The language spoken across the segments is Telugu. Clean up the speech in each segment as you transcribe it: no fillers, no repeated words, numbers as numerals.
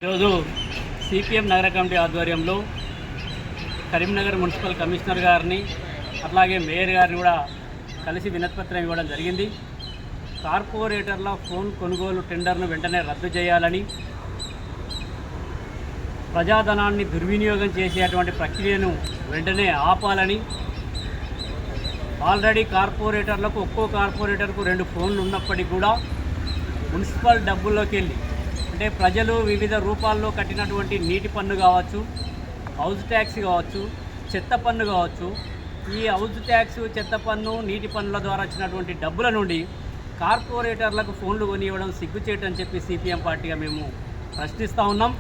ఈరోజు సిపిఎం నగర కమిటీ ఆధ్వర్యంలో కరీంనగర్ మున్సిపల్ కమిషనర్ గారిని అట్లాగే మేయర్ గారిని కూడా కలిసి వినతిపత్రం ఇవ్వడం జరిగింది. కార్పొరేటర్ల ఫోన్ కొనుగోలు టెండర్ను వెంటనే రద్దు చేయాలని, ప్రజాధనాన్ని దుర్వినియోగం చేసేటువంటి ప్రక్రియను వెంటనే ఆపాలని, ఆల్రెడీ కార్పొరేటర్లకు ఒక్కో కార్పొరేటర్కు 2 ఫోన్లు ఉన్నప్పటికీ కూడా మున్సిపల్ డబ్బుల్లోకి వెళ్ళి అంటే ప్రజలు వివిధ రూపాల్లో కట్టినటువంటి నీటి పన్ను కావచ్చు, హౌస్ ట్యాక్స్ కావచ్చు, చెత్త పన్ను కావచ్చు, ఈ హౌస్ ట్యాక్స్, చెత్త పన్ను, నీటి పన్నుల ద్వారా వచ్చినటువంటి డబ్బుల నుండి కార్పొరేటర్లకు ఫోన్లు కొనివ్వడం సిగ్గుచేటని చెప్పి సిపిఎం పార్టీగా మేము ప్రశ్నిస్తూ ఉన్నాం.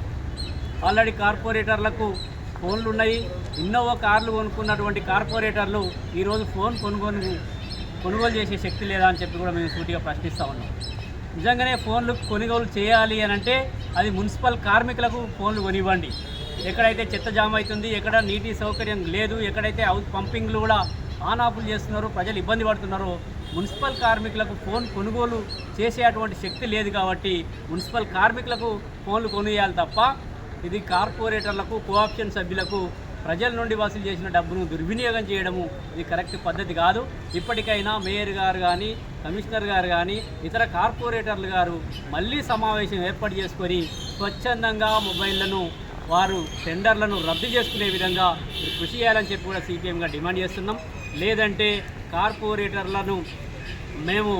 ఆల్రెడీ కార్పొరేటర్లకు ఫోన్లు ఉన్నాయి. ఇన్నోవా కార్లు కొనుక్కున్నటువంటి కార్పొరేటర్లు ఈరోజు ఫోన్ కొనుగోలు చేసే శక్తి లేదా అని చెప్పి కూడా మేము సూటిగా ప్రశ్నిస్తూ ఉన్నాం. నిజంగానే ఫోన్లు కొనుగోలు చేయాలి అని అంటే అది మున్సిపల్ కార్మికులకు ఫోన్లు కొనివ్వండి. ఎక్కడైతే చెత్త జామ్ అవుతుంది, ఎక్కడ నీటి సౌకర్యం లేదు, ఎక్కడైతే హౌస్ పంపింగ్లు కూడా ఆన్ ఆఫ్లు చేస్తున్నారో, ప్రజలు ఇబ్బంది పడుతున్నారో, మున్సిపల్ కార్మికులకు ఫోన్ కొనుగోలు చేసేటువంటి శక్తి లేదు కాబట్టి మున్సిపల్ కార్మికులకు ఫోన్లు కొనియాలి తప్ప ఇది కార్పొరేటర్లకు, కోఆప్షన్ సభ్యులకు ప్రజల నుండి వసూలు చేసిన డబ్బును దుర్వినియోగం చేయడము ఇది కరెక్ట్ పద్ధతి కాదు. ఇప్పటికైనా మేయర్ గారు కానీ, కమిషనర్ గారు కానీ, ఇతర కార్పొరేటర్లు గారు మళ్ళీ సమావేశం ఏర్పాటు చేసుకొని స్వచ్ఛందంగా మొబైళ్లను వారు టెండర్లను రద్దు చేసుకునే విధంగా కృషి చేయాలని చెప్పి కూడా సిపిఎంగా డిమాండ్ చేస్తున్నాం. లేదంటే కార్పొరేటర్లను మేము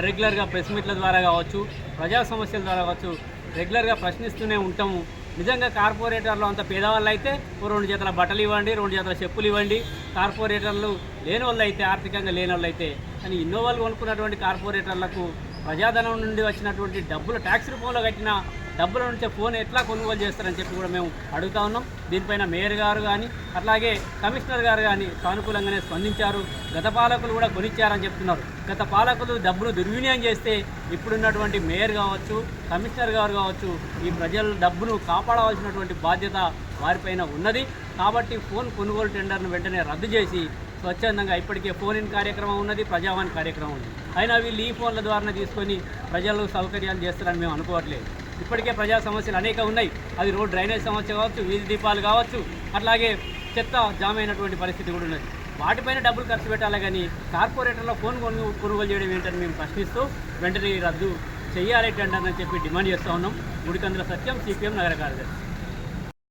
రెగ్యులర్గా ప్రెస్ మీట్ల ద్వారా కావచ్చు, ప్రజా సమస్యల ద్వారా కావచ్చు రెగ్యులర్గా ప్రశ్నిస్తూనే ఉంటాము. నిజంగా కార్పొరేటర్లు అంత పేదవాళ్ళు అయితే 2 జతల బట్టలు ఇవ్వండి, 2 జతల చెప్పులు ఇవ్వండి. కార్పొరేటర్లు లేని వాళ్ళు అయితే, ఆర్థికంగా లేని వాళ్ళు అయితే, కానీ ఇన్నోవాలు కొనుక్కున్నటువంటి కార్పొరేటర్లకు ప్రజాధనం నుండి వచ్చినటువంటి డబ్బులు, ట్యాక్స్ రూపంలో కట్టిన డబ్బుల నుంచే ఫోన్ ఎట్లా కొనుగోలు చేస్తారని చెప్పి కూడా మేము అడుగుతా ఉన్నాం. దీనిపైన మేయర్ గారు కానీ అట్లాగే కమిషనర్ గారు కానీ సానుకూలంగానే స్పందించారు. గత పాలకులు కూడా కొనిచ్చారని చెప్తున్నారు. గత పాలకులు డబ్బును దుర్వినియోగం చేస్తే ఇప్పుడున్నటువంటి మేయర్ కావచ్చు, కమిషనర్ గారు కావచ్చు ఈ ప్రజల డబ్బును కాపాడవలసినటువంటి బాధ్యత వారిపైన ఉన్నది. కాబట్టి ఫోన్ కొనుగోలు టెండర్ను వెంటనే రద్దు చేసి స్వచ్ఛందంగా, ఇప్పటికే ఫోన్ ఇన్ కార్యక్రమం ఉన్నది, ప్రజావాణి కార్యక్రమం ఉంది, అయినా వీళ్ళు ఈ ఫోన్ల ద్వారా తీసుకొని ప్రజలు సౌకర్యాలు చేస్తారని మేము అనుకోవట్లేదు. ఇప్పటికే ప్రజా సమస్యలు అనేక ఉన్నాయి. అది రోడ్ డ్రైనేజ్ సమస్య కావచ్చు, వీధి దీపాలు కావచ్చు, అట్లాగే చెత్త జామ్ అయినటువంటి పరిస్థితి కూడా ఉన్నది. వాటిపైన డబ్బులు ఖర్చు పెట్టాలి కానీ కార్పొరేటర్లో ఫోన్ కొనుగోలు చేయడం ఏంటని మేము ప్రశ్నిస్తూ వెంటనే రద్దు చేయాలి టెండర్ అని చెప్పి డిమాండ్ చేస్తూ ఉన్నాం. గుడికందుల సత్యం, సిపిఎం నగర కార్యదర్శి.